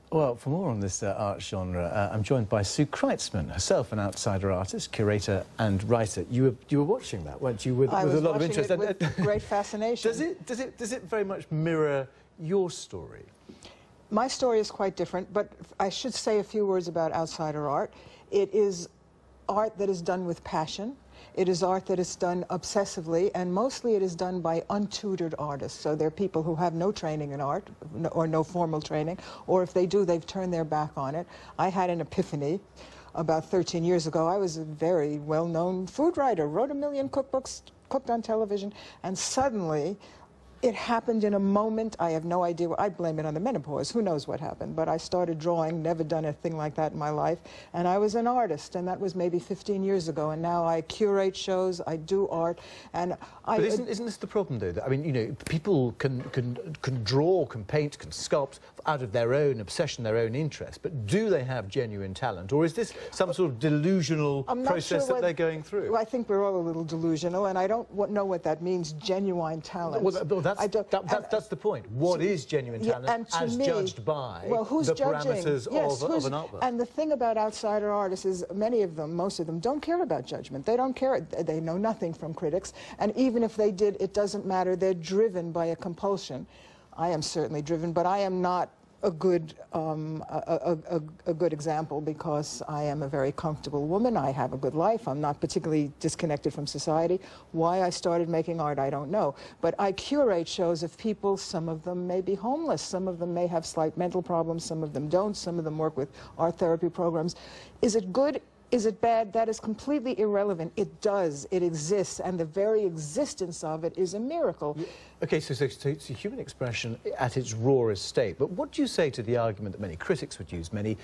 Well, for more on this art genre, I'm joined by Sue Kreitzman, herself an outsider artist, curator and writer. You were watching that, weren't you, with a lot of interest? I was watching it with great fascination. Does it very much mirror your story? My story is quite different, but I should say a few words about outsider art. It is art that is done with passion. It is art that is done obsessively, and mostly it is done by untutored artists. So they're people who have no training in art, or no formal training, or if they do, they've turned their back on it. I had an epiphany about 13 years ago. I was a very well-known food writer, wrote 1 million cookbooks, cooked on television, and suddenly it happened in a moment. I have no idea. I blame it on the menopause. Who knows what happened? But I started drawing, never done a thing like that in my life. And I was an artist, and that was maybe 15 years ago. And now I curate shows, I do art, and But isn't this the problem, though? That, I mean, you know, people can draw, can paint, can sculpt out of their own obsession, their own interest. But do they have genuine talent? Or is this some sort of delusional process that they're going through? Well, I think we're all a little delusional, and I don't know what that means, genuine talent. Well, that's the point. What is genuine talent as judged by who's the judging? parameters of an artwork? And the thing about outsider artists is many of them, most of them, don't care about judgment. They don't care. They know nothing from critics. And even if they did, it doesn't matter. They're driven by a compulsion. I am certainly driven, but I am not a good example because I am a very comfortable woman. I have a good life. I'm not particularly disconnected from society. Why I started making art, I don't know. But I curate shows of people. Some of them may be homeless. Some of them may have slight mental problems. Some of them don't. Some of them work with art therapy programs. Is it good? Is it bad? That is completely irrelevant. It does. It exists, and the very existence of it is a miracle. Yeah. Okay, so it's a human expression at its rawest state. But what do you say to the argument that many critics would use, many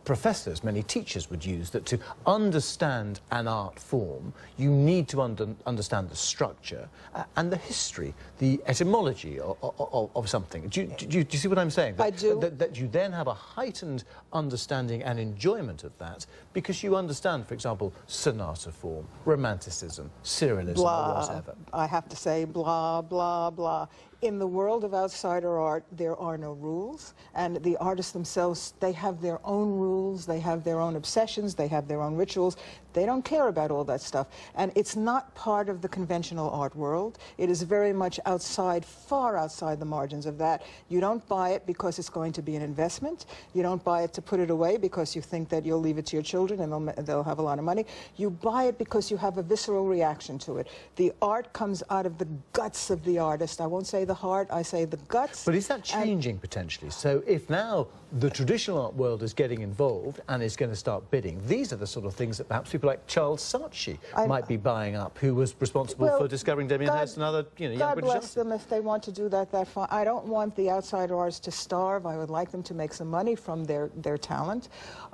professors, many teachers would use, that to understand an art form, you need to understand the structure and the history, the etymology of something. Do you see what I'm saying? I do. That you then have a heightened understanding and enjoyment of that because you understand, for example, sonata form, romanticism, serialism, or whatever. I have to say blah, blah, blah. In the world of outsider art, there are no rules, and the artists themselves, they have their own rules, they have their own obsessions, they have their own rituals. They don't care about all that stuff, and it's not part of the conventional art world. It is very much outside, far outside the margins of that. You don't buy it because it's going to be an investment. You don't buy it to put it away because you think that you'll leave it to your children and they'll have a lot of money. You buy it because you have a visceral reaction to it. The art comes out of the guts of the artist. I won't say the heart, I say the guts. But is that changing potentially? So if now the traditional art world is getting involved and is going to start bidding, these are the sort of things that perhaps people like Charles Saatchi might be buying up, who was responsible for discovering Damien Hirst and other, you know, young British God bless them if they want to do that far. I don't want the outsider artists to starve. I would like them to make some money from their talent.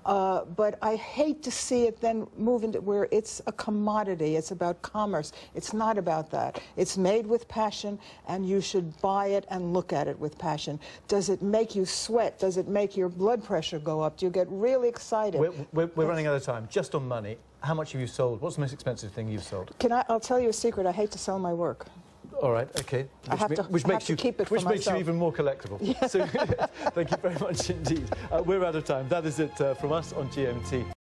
But I hate to see it then move into where it's a commodity. It's about commerce. It's not about that. It's made with passion, and you should buy it and look at it with passion. Does it make you sweat? Does it make your blood pressure go up? Do you get really excited? We're running out of time. Just on money, how much have you sold? What's the most expensive thing you've sold? I'll tell you a secret. I hate to sell my work. All right, okay. Which makes you even more collectible. Yeah. So, thank you very much indeed. We're out of time. That is it from us on GMT.